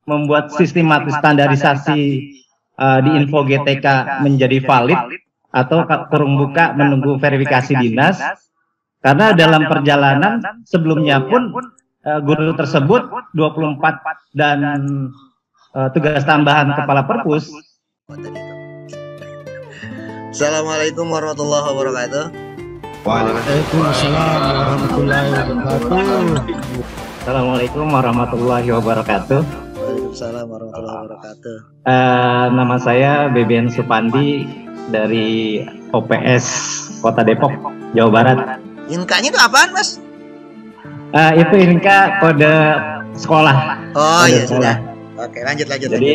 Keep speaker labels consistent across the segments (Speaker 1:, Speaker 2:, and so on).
Speaker 1: membuat sistematis standarisasi di info GTK menjadi valid atau kurung buka menunggu verifikasi dinas, karena dalam perjalanan sebelumnya pun guru tersebut 24 dan tugas tambahan kepala perpus.
Speaker 2: Assalamualaikum warahmatullahi wabarakatuh.
Speaker 3: Waalaikumsalam warahmatullahi wabarakatuh.
Speaker 1: Assalamualaikum warahmatullahi wabarakatuh.
Speaker 2: Waalaikumsalam warahmatullahi wabarakatuh.
Speaker 1: Nama saya Beben Supandi dari OPS Kota Depok, Jawa Barat.
Speaker 2: Inka-nya itu apaan, Mas?
Speaker 1: Itu Inka kode sekolah.
Speaker 2: Oh
Speaker 1: kode
Speaker 2: iya
Speaker 1: sekolah.
Speaker 2: sudah. Oke, lanjut.
Speaker 1: Jadi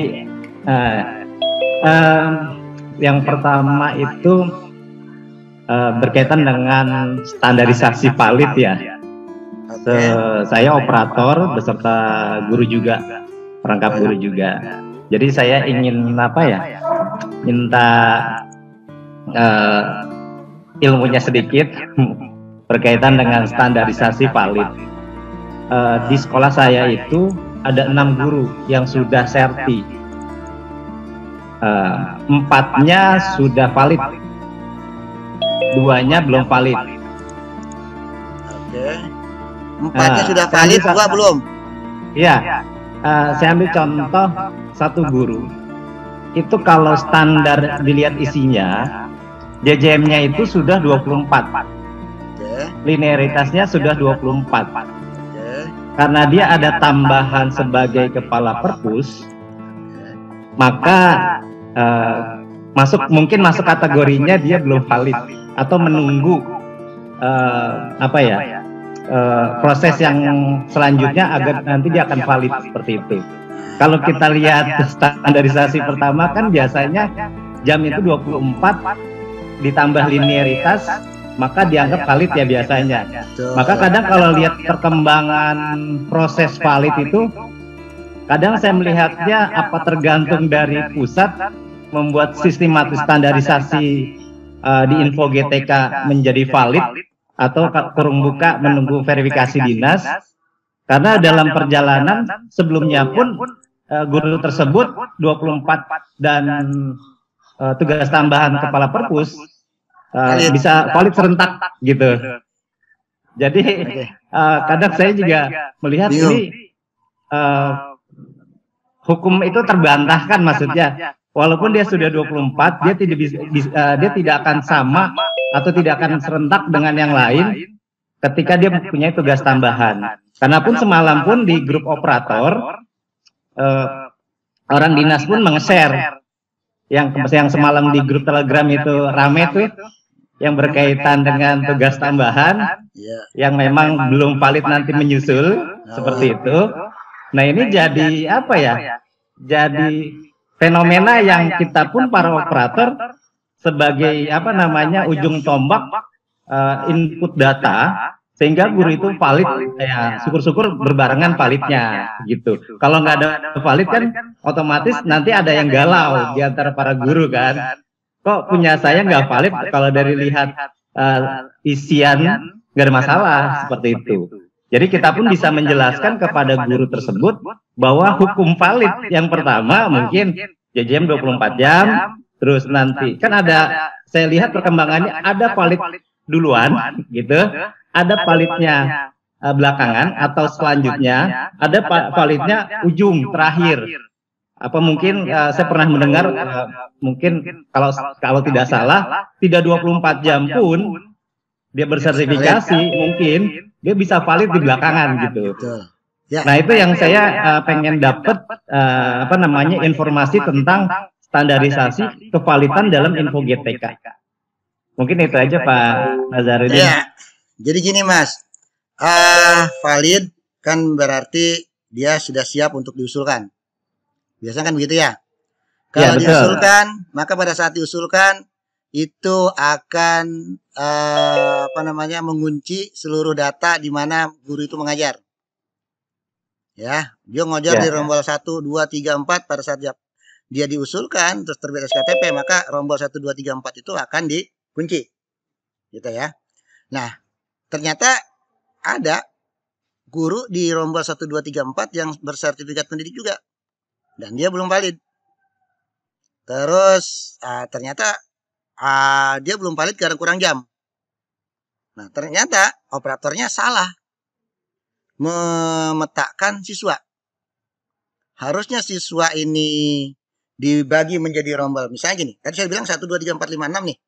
Speaker 1: yang pertama itu berkaitan dengan standarisasi valid ya. Saya operator beserta guru juga, perangkap guru juga. Jadi saya ingin minta ilmunya sedikit berkaitan dengan standarisasi valid. Di sekolah saya itu ada 6 guru yang sudah serti, 4-nya sudah valid, 2-nya belum valid.
Speaker 2: Oke. 4-nya sudah valid, 2 belum.
Speaker 1: Iya. Saya ambil contoh satu guru. Itu kalau standar dilihat isinya, JJM-nya itu sudah 24. Linearitasnya sudah 24. Karena dia ada tambahan sebagai kepala perpus, maka mungkin masuk kategorinya dia belum valid atau menunggu proses yang selanjutnya agar nanti dia akan valid seperti itu. Kalau kita lihat standarisasi pertama kan biasanya jam itu 24 ditambah linearitas, maka dianggap valid ya biasanya. Maka kadang kalau lihat perkembangan proses valid itu, kadang saya melihatnya apa tergantung dari pusat membuat sistematis standarisasi di info GTK menjadi valid atau kurung buka menunggu verifikasi dinas, karena dalam perjalanan sebelumnya pun guru tersebut 24 dan tugas tambahan kepala perpus bisa valid serentak gitu. Jadi kadang saya juga melihat ini hukum itu terbantahkan, maksudnya walaupun dia sudah 24, dia tidak akan sama atau tidak akan serentak dengan yang lain ketika dia mempunyai tugas tambahan. Karena pun semalam pun di grup operator orang dinas pun meng-share yang semalam di grup Telegram itu rame tuh, yang berkaitan dengan tugas tambahan yang memang belum valid nanti menyusul seperti itu. Nah ini jadi apa ya? Jadi fenomena yang kita pun para operator sebagai ujung tombak input data, sehingga guru itu valid ya, syukur-syukur berbarengan validnya gitu. Kalau nggak ada valid kan otomatis nanti ada yang galau di antara para guru kan. Kok punya saya nggak valid? Kalau dari lihat isian nggak ada masalah seperti itu. Jadi kita pun bisa menjelaskan kepada guru tersebut bahwa hukum valid yang pertama mungkin JJM 24 jam, terus nanti kan ada, saya lihat perkembangannya ada valid duluan gitu, ada validnya belakangan atau selanjutnya, ada validnya ujung terakhir. Apa mungkin saya pernah mendengar mungkin kalau tidak salah tidak 24 jam pun dia bersertifikasi, mungkin dia bisa valid di belakangan gitu. Nah itu yang saya pengen dapat informasi tentang standarisasi kevalidan dalam info GTK. Mungkin itu aja Pak Nazarudin.
Speaker 2: Ya, jadi gini Mas, valid kan berarti dia sudah siap untuk diusulkan. Biasanya kan begitu ya. Kalau diusulkan, maka pada saat diusulkan itu akan mengunci seluruh data di mana guru itu mengajar. Ya, dia ngajar di rombol 1, 2, 3, 4 pada saat dia diusulkan terus terbit SKTP, maka rombol 1, 2, 3, 4 itu akan dikunci. Gitu ya. Nah, ternyata ada guru di rombol 1, 2, 3, 4 yang bersertifikat pendidik juga. dan dia belum valid. Terus ternyata dia belum valid karena kurang jam. Nah, ternyata operatornya salah memetakan siswa. Harusnya siswa ini dibagi menjadi rombel. Misalnya gini, tadi saya bilang 1, 2, 3, 4, 5, 6 nih.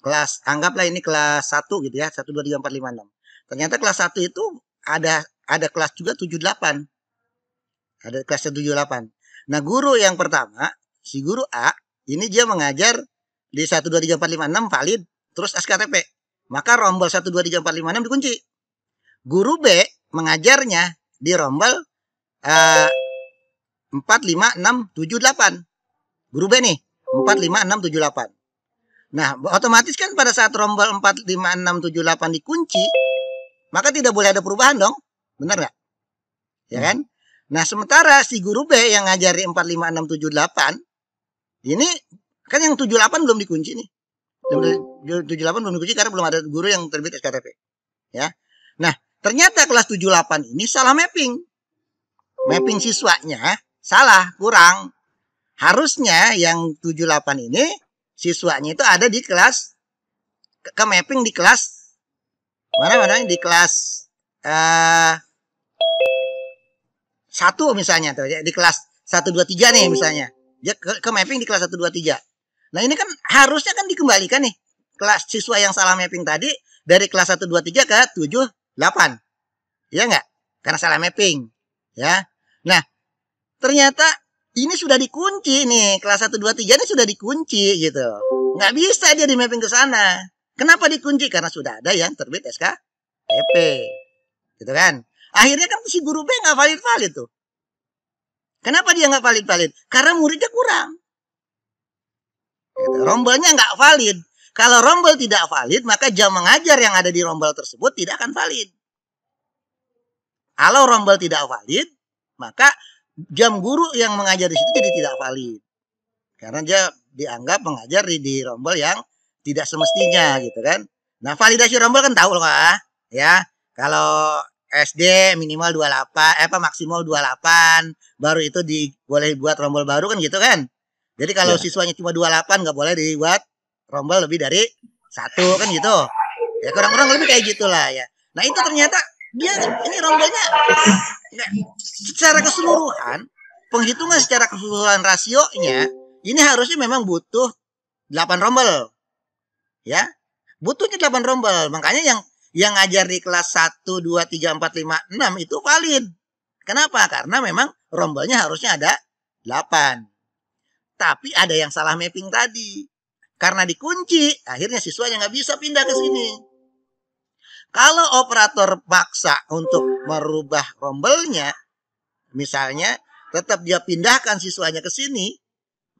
Speaker 2: Kelas, anggaplah ini kelas 1 gitu ya, 1, 2, 3, 4, 5, 6. Ternyata kelas 1 itu ada kelas juga 7, 8. Ada kelas 7, 8. Nah, guru yang pertama, si guru A, ini dia mengajar di 1, 2, 3, 4, 5, 6 valid, terus SKTP. Maka rombel 1, 2, 3, 4, 5, 6 dikunci. Guru B mengajarnya di rombel 4, 5, 6, 7, 8. Guru B nih, 4, 5, 6, 7, 8. Nah, otomatis kan pada saat rombel 4, 5, 6, 7, 8 dikunci, maka tidak boleh ada perubahan dong. Benar nggak? Ya kan? Nah, sementara si guru B yang ngajari 4, 5, 6, 7, 8, ini kan yang 7, 8 belum dikunci nih. 7, 8 belum dikunci karena belum ada guru yang terbit SKTP. Ya. Nah, ternyata kelas 7, 8 ini salah mapping. Mapping siswanya salah, kurang. Harusnya yang 7, 8 ini siswanya itu ada di kelas, ke mapping di kelas mana di kelas 1 misalnya tuh ya, di kelas 1, 2, 3 nih misalnya. Dia ke mapping di kelas 1, 2, 3. Nah, ini kan harusnya kan dikembalikan nih kelas siswa yang salah mapping tadi dari kelas 1, 2, 3 ke 7, 8. Ya enggak? Karena salah mapping. Ya. Nah, ternyata ini sudah dikunci nih. Kelas 1, 2, 3 ini sudah dikunci gitu. Nggak bisa dia di mapping ke sana. Kenapa dikunci? Karena sudah ada yang terbit SKTP. Gitu kan. Akhirnya kan si guru B nggak valid-valid tuh. Kenapa dia nggak valid-valid? Karena muridnya kurang. Gitu. Rombelnya nggak valid. Kalau rombel tidak valid, maka jam mengajar yang ada di rombel tersebut tidak akan valid. Kalau rombel tidak valid, maka jam guru yang mengajar di situ jadi tidak valid. Karena dia dianggap mengajar di rombel yang tidak semestinya gitu kan. Nah, validasi rombel kan tahu loh, ya. Kalau SD minimal 28, maksimal 28, baru itu boleh buat rombel baru kan gitu kan. Jadi kalau siswanya cuma 28 nggak boleh dibuat rombel lebih dari 1 kan gitu. Ya kurang-kurang lebih kayak gitulah ya. Nah, itu ternyata dia ini rombelnya secara keseluruhan, penghitungan secara keseluruhan rasionya ini harusnya memang butuh 8 rombel. Ya. Butuhnya 8 rombel. Makanya yang ngajar di kelas 1, 2, 3, 4, 5, 6 itu valid. Kenapa? Karena memang rombelnya harusnya ada 8. Tapi ada yang salah mapping tadi. Karena dikunci, akhirnya siswanya nggak bisa pindah ke sini. Kalau operator paksa untuk merubah rombelnya, misalnya tetap dia pindahkan siswanya ke sini,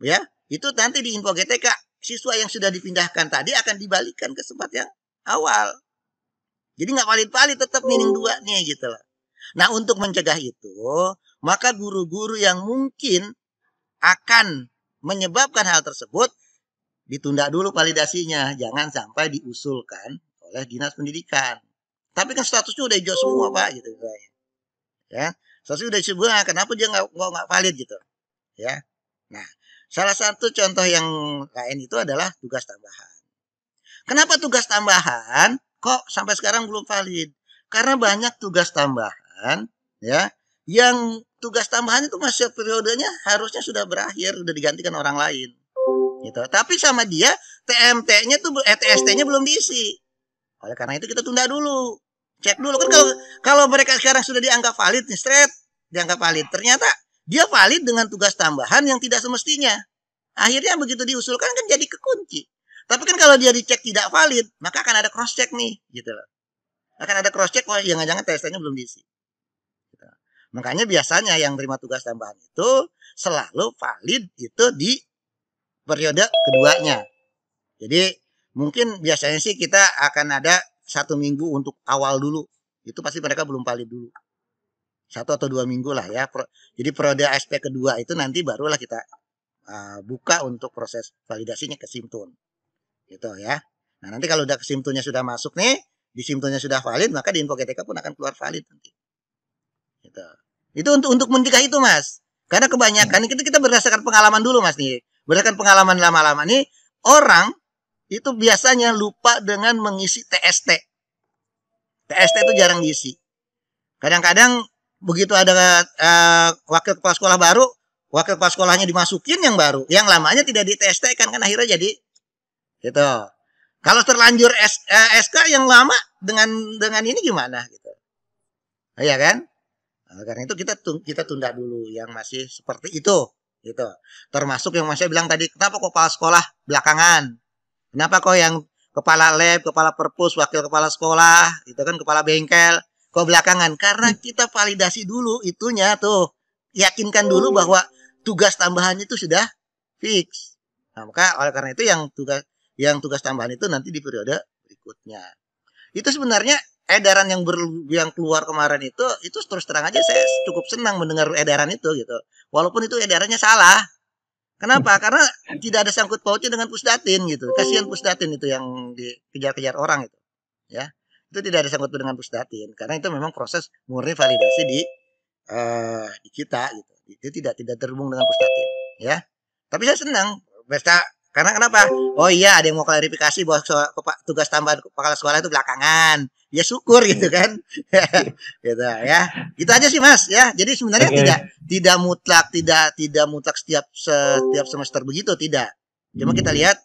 Speaker 2: ya, itu nanti di info GTK, siswa yang sudah dipindahkan tadi akan dibalikan ke tempat yang awal. Jadi nggak valid-valid, tetap meaning 2 nih gitu loh. Nah, untuk mencegah itu, maka guru-guru yang mungkin akan menyebabkan hal tersebut ditunda dulu validasinya, jangan sampai diusulkan oleh Dinas Pendidikan. Tapi kan statusnya udah hijau semua, Pak, gitu misalnya. Ya, statusnya udah hijau semua, kenapa dia nggak valid gitu? Ya. Nah, salah satu contoh yang lain itu adalah tugas tambahan. Kenapa tugas tambahan kok sampai sekarang belum valid? Karena banyak tugas tambahan, ya, yang tugas tambahan itu masih periodenya harusnya sudah berakhir, sudah digantikan orang lain. Gitu. Tapi sama dia TMT-nya tuh TST-nya belum diisi. Oleh karena itu kita tunda dulu. Cek dulu kan kalau mereka sekarang sudah dianggap valid nih, straight dianggap valid. Ternyata dia valid dengan tugas tambahan yang tidak semestinya. Akhirnya begitu diusulkan kan jadi kekunci. Tapi kan kalau dia dicek tidak valid, maka akan ada cross check nih, gitu loh. Akan ada cross check, oh jangan-jangan TST-nya belum diisi. Gitu. Makanya biasanya yang terima tugas tambahan itu selalu valid itu di periode keduanya. Jadi mungkin biasanya sih kita akan ada 1 minggu untuk awal dulu. Itu pasti mereka belum valid dulu. 1 atau 2 minggu lah ya. Jadi periode ASP kedua itu nanti barulah kita buka untuk proses validasinya ke Simtun. Gitu ya. Nah, nanti kalau udah ke Simtunnya sudah masuk nih, di Simtunnya sudah valid, maka di info GTK pun akan keluar valid nanti. Gitu. Itu untuk mencegah itu, Mas. Karena kebanyakan kita berdasarkan pengalaman dulu Mas nih. Berdasarkan pengalaman lama-lama nih, orang itu biasanya lupa dengan mengisi TST. TST itu jarang diisi. Kadang-kadang begitu ada wakil kepala sekolah baru, wakil kepala sekolahnya dimasukin yang baru, yang lamanya tidak di TST kan akhirnya jadi gitu. Kalau terlanjur SK yang lama dengan ini gimana gitu. Iya kan? Nah, karena itu kita tunda dulu yang masih seperti itu gitu. Termasuk yang saya bilang tadi, kenapa kok kepala sekolah belakangan? Kenapa kok yang kepala lab, kepala perpus, wakil kepala sekolah, itu kan kepala bengkel, kok belakangan? Karena kita validasi dulu itunya tuh. Yakinkan dulu bahwa tugas tambahan itu sudah fix. Nah, maka oleh karena itu yang tugas tambahan itu nanti di periode berikutnya. Itu sebenarnya edaran yang keluar kemarin itu terus terang aja saya cukup senang mendengar edaran itu gitu. Walaupun itu edarannya salah. Kenapa? Karena tidak ada sangkut pautnya dengan Pusdatin gitu. Kasihan Pusdatin itu yang dikejar-kejar orang itu. Ya. Itu tidak ada sangkut dengan Pusdatin karena itu memang proses murni validasi di kita gitu. Itu tidak terhubung dengan Pusdatin, ya. Tapi saya senang karena kenapa? Oh iya, ada yang mau klarifikasi bahwa tugas tambahan kepala sekolah itu belakangan. Ya syukur gitu kan. Gitu ya. Gitu aja sih Mas ya. Jadi sebenarnya tidak mutlak setiap semester begitu, tidak. Cuma kita lihat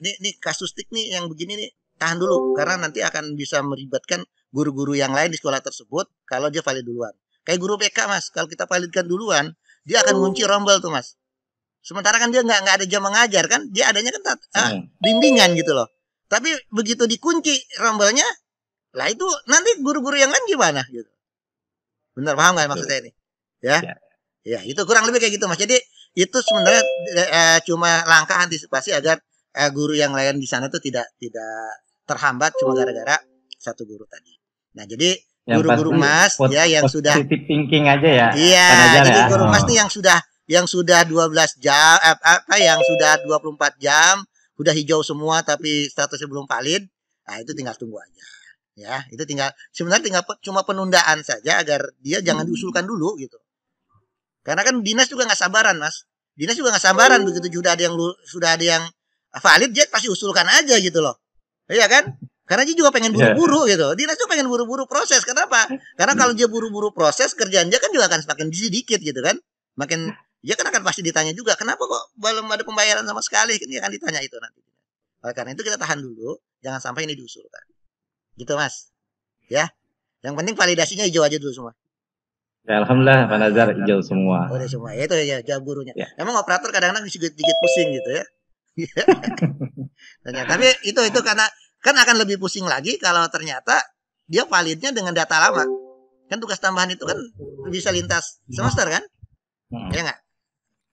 Speaker 2: ini kasustik nih yang begini nih, tahan dulu karena nanti akan bisa melibatkan guru-guru yang lain di sekolah tersebut kalau dia valid duluan. Kayak guru BK Mas, kalau kita validkan duluan, dia akan ngunci rombel tuh Mas. Sementara kan dia nggak ada jam mengajar kan, dia adanya kan bimbingan gitu loh. Tapi begitu dikunci rombelnya, lah itu nanti guru-guru yang lain gimana gitu. Benar paham nggak maksud saya ini? Ya, itu kurang lebih kayak gitu Mas. Jadi itu sebenarnya cuma langkah antisipasi agar guru yang lain di sana tuh tidak terhambat cuma gara-gara satu guru tadi. Nah jadi guru-guru Mas ya yang sudah
Speaker 1: positive thinking aja ya.
Speaker 2: Iya, jadi guru Mas nih yang sudah 12 jam yang sudah 24 jam, udah hijau semua tapi statusnya belum valid. Nah, itu tinggal tunggu aja. Ya, itu sebenarnya cuma penundaan saja agar dia jangan diusulkan dulu gitu. Karena kan dinas juga nggak sabaran, Mas. Dinas juga nggak sabaran begitu sudah ada yang valid, dia pasti usulkan aja gitu loh. Iya kan? Karena dia juga pengen buru-buru gitu. Dinas juga pengen buru-buru proses. Kenapa? Karena kalau dia buru-buru proses, kerjaan dia kan juga akan semakin sedikit gitu kan. Makin dia kan akan pasti ditanya juga, kenapa kok belum ada pembayaran sama sekali? Dia akan ditanya itu nanti. Oleh karena itu kita tahan dulu, jangan sampai ini diusulkan. Gitu Mas. Ya. Yang penting validasinya hijau aja dulu semua.
Speaker 1: Ya, alhamdulillah Pak Nazar hijau semua.
Speaker 2: Udah semua. Itu ya jawab gurunya. Ya. Emang operator kadang-kadang sedikit pusing gitu ya. Tapi itu karena kan akan lebih pusing lagi kalau ternyata dia validnya dengan data lama. Kan tugas tambahan itu kan bisa lintas semester kan? Ya enggak?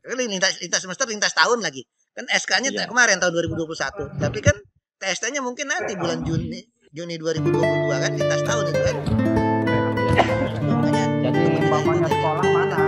Speaker 2: Lintas semester, lintas tahun lagi. Kan SK-nya kemarin tahun 2021. Tapi kan TST-nya mungkin nanti bulan Juni 2022 kan, lintas tahun itu kan.
Speaker 3: Jadi umpamanya sekolah mana